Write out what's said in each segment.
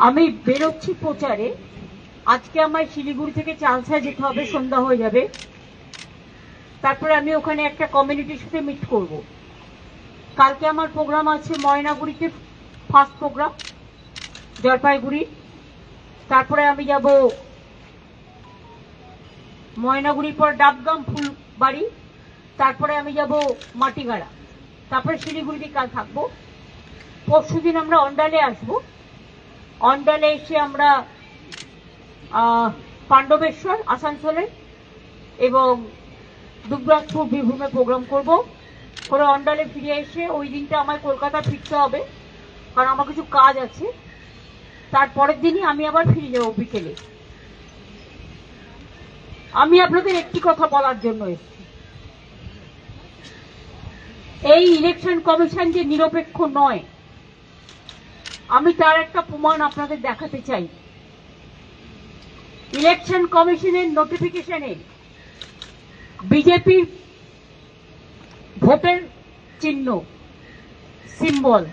আমি বেরোচ্ছি প্রচারে। আজকে আমার শিলিগুড়ি থেকে চালসায় যেতে হবে, সন্ধ্যা হয়ে যাবে। তারপরে আমি ওখানে একটা কমিউনিটির সাথে মিট করব। কালকে আমার প্রোগ্রাম আছে ময়নাগুড়িতে, ফার্স্ট প্রোগ্রাম জলপাইগুড়ি। তারপরে আমি যাব ময়নাগুড়ির পর ডাবগাম ফুলবাড়ি, তারপরে আমি যাব মাটিগাড়া, তারপরে শিলিগুড়িতে কাল থাকবো। পরশুদিন আমরা অন্ডালে আসবো। অন্ডালে এসে আমরা পাণ্ডবেশ্বর আসানসোলে এবং দুবরাজপুর বীরভূমে প্রোগ্রাম করব। করে অন্ডালে ফিরে এসে ওই দিনটা আমায় কলকাতা ফিরতে হবে, কারণ আমার কিছু কাজ আছে। তারপরের দিনই আমি আবার ফিরে যাবো বিকেলে। আমি আপনাদের একটি কথা বলার জন্য এসেছি, এই ইলেকশন কমিশন যে নিরপেক্ষ নয়, আমি তার একটা প্রমাণ আপনাদের দেখাতে চাই। ইলেকশন কমিশনের নোটিফিকেশনে বিজেপির ভোটের চিহ্ন, সিম্বল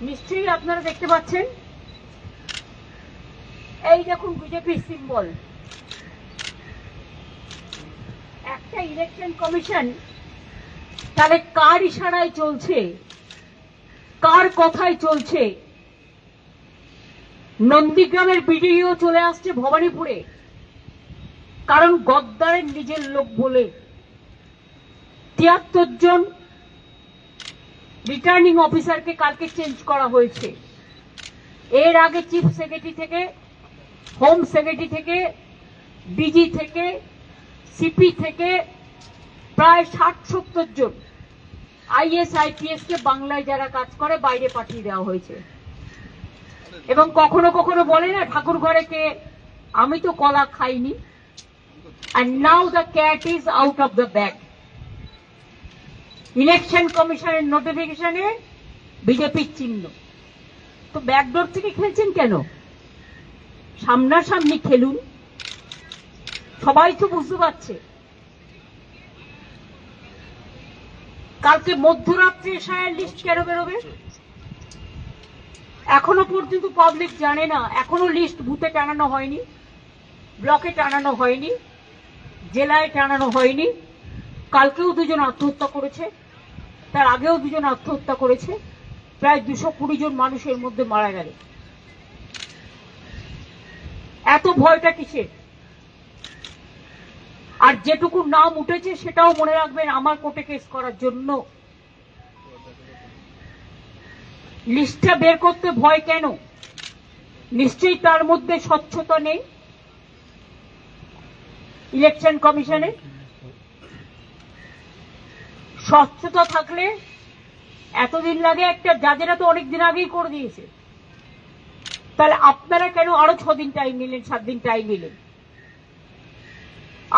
নিশ্চয়ই আপনারা দেখতে পাচ্ছেন। এই দেখুন বিজেপির সিম্বল। একটা ইলেকশন কমিশন তাহলে কার ইশারায় চলছে, কার কথায় চলছে? নন্দীগ্রামের বিডিও চলে আসছে ভবানীপুরে, কারণ গদ্দারের নিজের লোক বলে ৭৩ জন রিটার্নিং অফিসারকে কালকে চেঞ্জ করা হয়েছে। এর আগে চিফ সেক্রেটারি থেকে, হোম সেক্রেটারি থেকে, ডিজি থেকে, সিপি থেকে প্রায় ৬০-৭০ জন আইএস আইপিএস কে বাংলায় যারা কাজ করে বাইরে পাঠিয়ে দেওয়া হয়েছে। এবং কখনো কখনো বলে না ঠাকুর ঘরে কে, আমি তো কলা খাইনি। and now the cat is out of the bag. Election কমিশনের নোটিফিকেশনে বিজেপির চিহ্ন। তো ব্যাকডোর থেকে খেলছেন কেন? সামনাসামনি খেলুন, সবাই তো বুঝতে পারছে। কালকে মধ্যরাত্রে এসআইআর লিস্ট কেন বেরোবে? এখনো পর্যন্ত পাবলিক জানে না। এখনো লিস্ট বুথে টানানো হয়নি, ব্লকে টানানো হয়নি, জেলায় টানানো হয়নি। কালকেও দুজন আত্মহত্যা করেছে, তার আগেও দুজন আত্মহত্যা করেছে, প্রায় ২২০ জন মানুষের মধ্যে মারা গেল। এত ভয়টা কিসের? আর যেটুকু নাম উঠেছে সেটাও মনে রাখবেন, আমার কোর্টে কেস করার জন্য। লিস্টটা বের করতে ভয় কেন? নিশ্চয়ই তার মধ্যে স্বচ্ছতা নেই ইলেকশন কমিশনে। স্বচ্ছতা থাকলে এতদিন লাগে একটা, জাজেরা তো অনেক দিন আগেই করে দিয়েছে। তাহলে আপনারা কেন আরো 6 দিন টাইম নিলেন, 7 দিন টাইম নিলেন?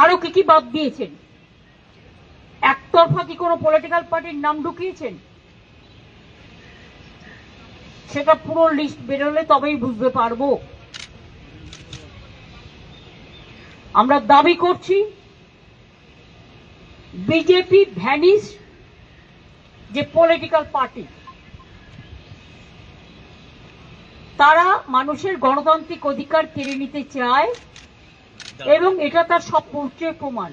আরো কি কি বাদ দিয়েছেন? একতরফা কি কোনো পলিটিক্যাল পার্টির নাম ঢুকিয়েছেন? সেটা পুরো লিস্ট বেরোলে তবেই বুঝতে পারবো। আমরা দাবি করছি বিজেপি ভ্যানিশ যে পলিটিক্যাল পার্টি, তারা মানুষের গণতান্ত্রিক অধিকার কেড়ে নিতে চায় এবং এটা তার সব পরিচয় প্রমাণ।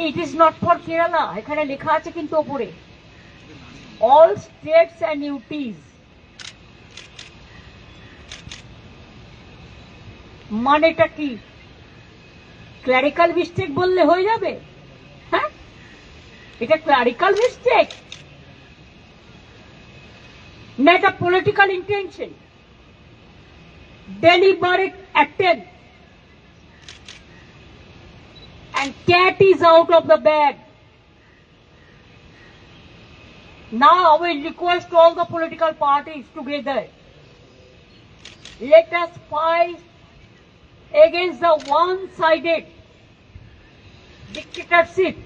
It is not for Kerala, এখানে লেখা আছে কিন্তু ওপরে অল স্টেটস অ্যান্ড ইউটিজ। মানেটা কি? ক্লারিক্যাল মিস্টেক বললে হয়ে যাবে? হ্যাঁ, এটা ক্লারিক্যাল মিস্টেক না, এটা political intention, deliberate attempt, and cat is out of the bag. Now I will request all the political parties together, let us fight against the one-sided dictatorship,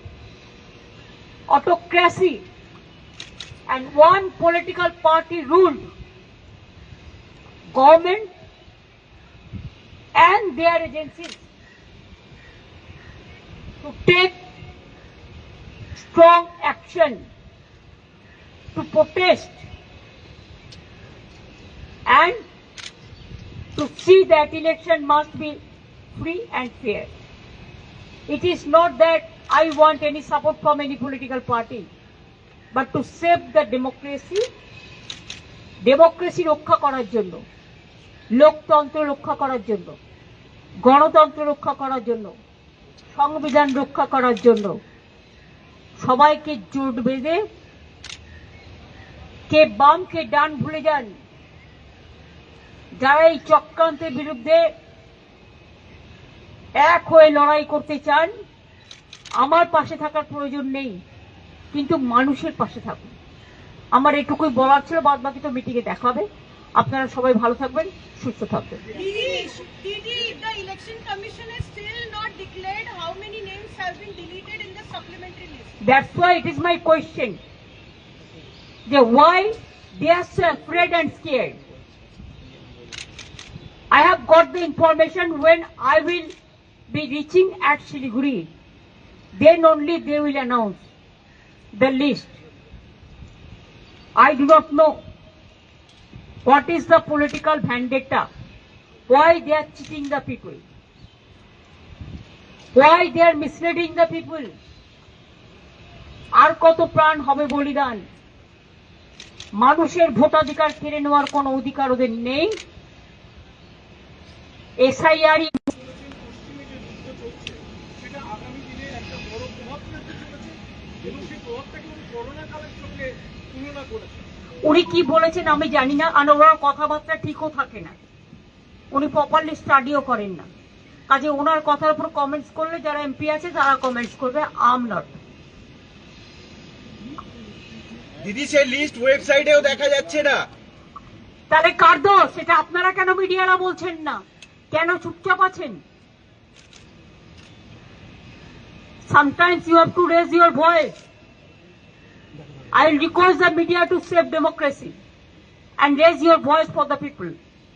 autocracy, and one political party ruled government and their agencies to take strong action to protest and to see that election must be free and fair. It is not that I want any support from any political party, but to save the democracy, democracy রক্ষা করার জন্য, লোকতন্ত্র রক্ষা করার জন্য, গণতন্ত্র রক্ষা করার জন্য, সংবিধান রক্ষা করার জন্য সবাইকে জোট বেঁধে কে বাম কে ডান ভুলে যান, যারা এই চক্রান্তের বিরুদ্ধে এক হয়ে লড়াই করতে চান, আমার পাশে থাকার প্রয়োজন নেই, কিন্তু মানুষের পাশে থাকুন। আমার এটুকুই বলার ছিল, বাদ বাকি তো মিটিংয়ে দেখা হবে। আপনারা সবাই ভালো থাকবেন, সুস্থ থাকবেন। The election commission has still not declared how many names have been deleted in the supplementary list. That's why it is my question. Why they are so afraid and scared? I have got the information when I will be reaching at Siliguri. Then only they will announce the list. I do not know what is the political vendetta, why they are cheating the people, why they are misleading the people. আর কত প্রাণ হবে বলিদান, মানুষের ভোটাধিকার কেড়ে নেওয়ার কোনো অধিকার ওদের নেই। এসআইআর উনি কি বলেছেন আমি জানি না, আর ওনার কথাবার্তা ঠিকও থাকে না, উনি প্রপারলি স্টাডিও করেন না। কাজে ওনার কথার উপর কমেন্টস করলে যারা এমপি আছে তারা কমেন্টস করবে, আম নট। দিদি সেই লিস্ট ওয়েবসাইটেও দেখা যাচ্ছে না, তাহলে কার দোষ? সেটা আপনারা কেন মিডিয়ারা বলছেন না? কেন চুপচাপ আছেন? Sometimes you have to raise your voice. I will request the media to save democracy and raise your voice for the people.